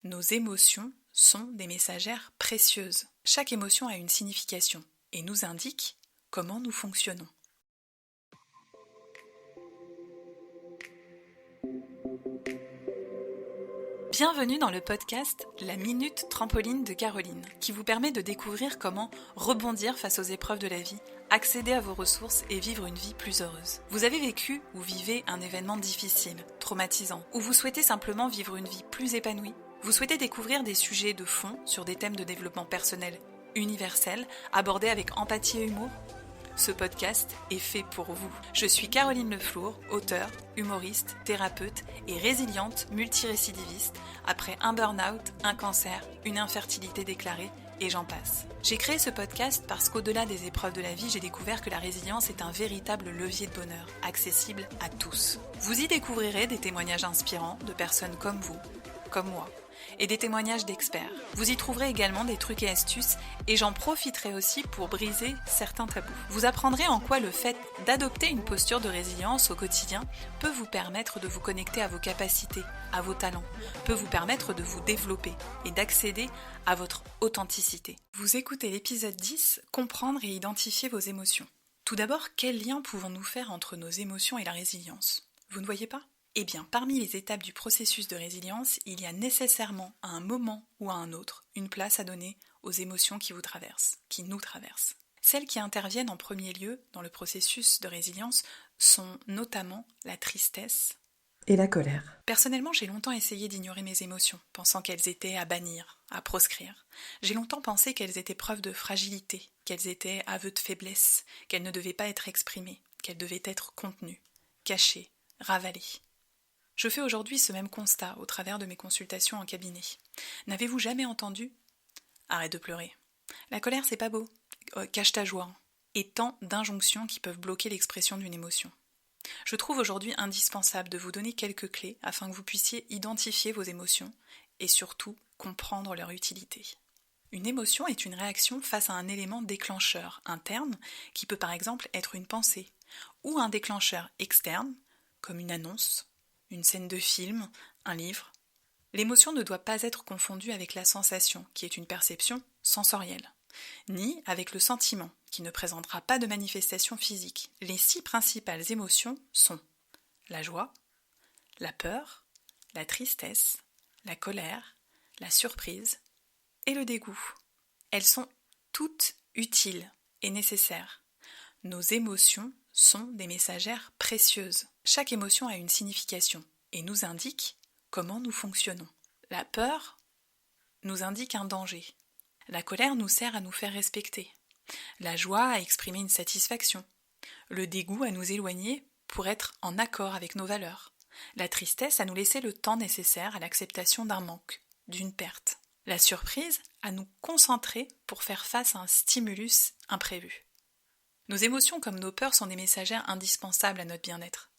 Nos émotions sont des messagères précieuses. Chaque émotion a une signification et nous indique comment nous fonctionnons. Bienvenue dans le podcast La Minute Trampoline de Caroline, qui vous permet de découvrir comment rebondir face aux épreuves de la vie, accéder à vos ressources et vivre une vie plus heureuse. Vous avez vécu ou vivez un événement difficile, traumatisant, ou vous souhaitez simplement vivre une vie plus épanouie? Vous souhaitez découvrir des sujets de fond sur des thèmes de développement personnel universels, abordés avec empathie et humour? Ce podcast est fait pour vous. Je suis Caroline Leflour, auteure, humoriste, thérapeute et résiliente multirécidiviste après un burn-out, un cancer, une infertilité déclarée et j'en passe. J'ai créé ce podcast parce qu'au-delà des épreuves de la vie, j'ai découvert que la résilience est un véritable levier de bonheur, accessible à tous. Vous y découvrirez des témoignages inspirants de personnes comme vous, comme moi, et des témoignages d'experts. Vous y trouverez également des trucs et astuces et j'en profiterai aussi pour briser certains tabous. Vous apprendrez en quoi le fait d'adopter une posture de résilience au quotidien peut vous permettre de vous connecter à vos capacités, à vos talents, peut vous permettre de vous développer et d'accéder à votre authenticité. Vous écoutez l'épisode 10, comprendre et identifier vos émotions. Tout d'abord, quel lien pouvons-nous faire entre nos émotions et la résilience? Vous ne voyez pas? Eh bien, parmi les étapes du processus de résilience, il y a nécessairement, à un moment ou à un autre, une place à donner aux émotions qui vous traversent, qui nous traversent. Celles qui interviennent en premier lieu dans le processus de résilience sont notamment la tristesse et la colère. Personnellement, j'ai longtemps essayé d'ignorer mes émotions, pensant qu'elles étaient à bannir, à proscrire. J'ai longtemps pensé qu'elles étaient preuve de fragilité, qu'elles étaient aveux de faiblesse, qu'elles ne devaient pas être exprimées, qu'elles devaient être contenues, cachées, ravalées. Je fais aujourd'hui ce même constat au travers de mes consultations en cabinet. N'avez-vous jamais entendu « Arrête de pleurer. La colère, c'est pas beau. Cache ta joie. » Et tant d'injonctions qui peuvent bloquer l'expression d'une émotion. Je trouve aujourd'hui indispensable de vous donner quelques clés afin que vous puissiez identifier vos émotions et surtout comprendre leur utilité. Une émotion est une réaction face à un élément déclencheur interne qui peut par exemple être une pensée ou un déclencheur externe comme une annonce, une scène de film, un livre. L'émotion ne doit pas être confondue avec la sensation, qui est une perception sensorielle, ni avec le sentiment, qui ne présentera pas de manifestation physique. Les 6 principales émotions sont la joie, la peur, la tristesse, la colère, la surprise et le dégoût. Elles sont toutes utiles et nécessaires. Nos émotions sont des messagères précieuses. Chaque émotion a une signification et nous indique comment nous fonctionnons. La peur nous indique un danger. La colère nous sert à nous faire respecter. La joie à exprimer une satisfaction. Le dégoût à nous éloigner pour être en accord avec nos valeurs. La tristesse à nous laisser le temps nécessaire à l'acceptation d'un manque, d'une perte. La surprise à nous concentrer pour faire face à un stimulus imprévu. Nos émotions comme nos peurs sont des messagères indispensables à notre bien-être.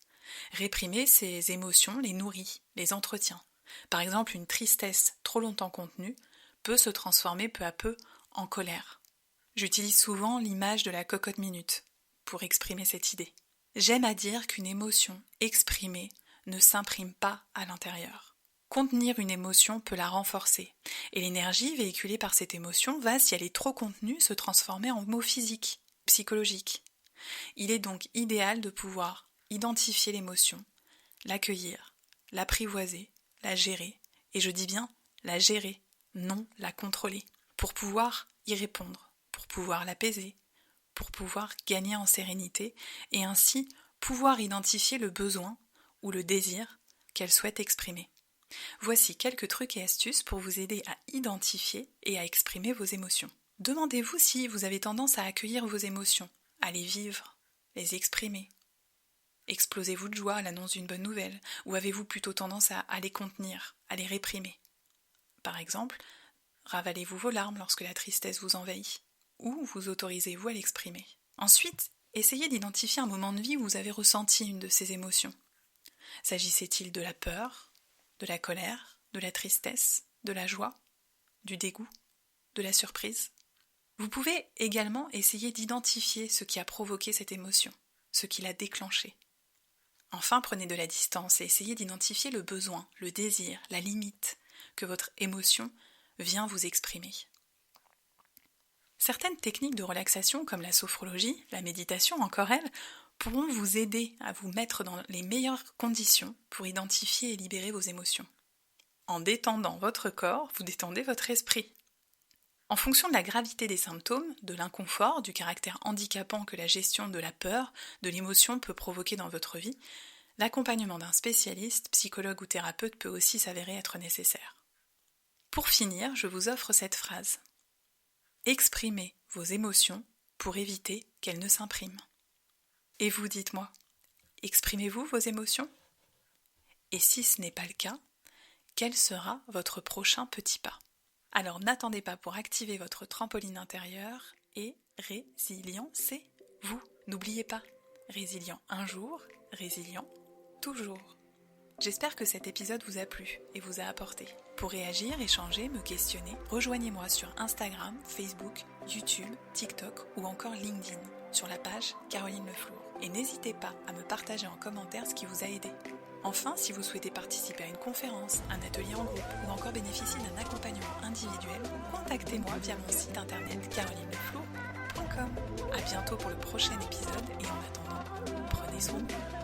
Réprimer ces émotions les nourrit, les entretient. Par exemple, une tristesse trop longtemps contenue peut se transformer peu à peu en colère. J'utilise souvent l'image de la cocotte minute pour exprimer cette idée. J'aime à dire qu'une émotion exprimée ne s'imprime pas à l'intérieur. Contenir une émotion peut la renforcer, et l'énergie véhiculée par cette émotion va, si elle est trop contenue, se transformer en mots physiques, psychologiques. Il est donc idéal de pouvoir identifier l'émotion, l'accueillir, l'apprivoiser, la gérer, et je dis bien la gérer, non la contrôler, pour pouvoir y répondre, pour pouvoir l'apaiser, pour pouvoir gagner en sérénité et ainsi pouvoir identifier le besoin ou le désir qu'elle souhaite exprimer. Voici quelques trucs et astuces pour vous aider à identifier et à exprimer vos émotions. Demandez-vous si vous avez tendance à accueillir vos émotions, à les vivre, les exprimer. Explosez-vous de joie à l'annonce d'une bonne nouvelle ou avez-vous plutôt tendance à les contenir, à les réprimer? Par exemple, ravalez-vous vos larmes lorsque la tristesse vous envahit ou vous autorisez-vous à l'exprimer? Ensuite, essayez d'identifier un moment de vie où vous avez ressenti une de ces émotions. S'agissait-il de la peur, de la colère, de la tristesse, de la joie, du dégoût, de la surprise? Vous pouvez également essayer d'identifier ce qui a provoqué cette émotion, ce qui l'a déclenchée. Enfin, prenez de la distance et essayez d'identifier le besoin, le désir, la limite que votre émotion vient vous exprimer. Certaines techniques de relaxation comme la sophrologie, la méditation encore elles, pourront vous aider à vous mettre dans les meilleures conditions pour identifier et libérer vos émotions. En détendant votre corps, vous détendez votre esprit. En fonction de la gravité des symptômes, de l'inconfort, du caractère handicapant que la gestion de la peur, de l'émotion peut provoquer dans votre vie, l'accompagnement d'un spécialiste, psychologue ou thérapeute peut aussi s'avérer être nécessaire. Pour finir, je vous offre cette phrase. Exprimez vos émotions pour éviter qu'elles ne s'impriment. Et vous, dites-moi, exprimez-vous vos émotions ? Et si ce n'est pas le cas, quel sera votre prochain petit pas ? Alors n'attendez pas pour activer votre trampoline intérieure et résilience-vous. N'oubliez pas, résilient un jour, résilient toujours. J'espère que cet épisode vous a plu et vous a apporté. Pour réagir, échanger, me questionner, rejoignez-moi sur Instagram, Facebook, YouTube, TikTok ou encore LinkedIn, sur la page Caroline Leflour. Et n'hésitez pas à me partager en commentaire ce qui vous a aidé. Enfin, si vous souhaitez participer à une conférence, un atelier en groupe ou encore bénéficier d'un accompagnement individuel, contactez-moi via mon site internet carolineleflour.com. À bientôt pour le prochain épisode et en attendant, prenez soin de vous.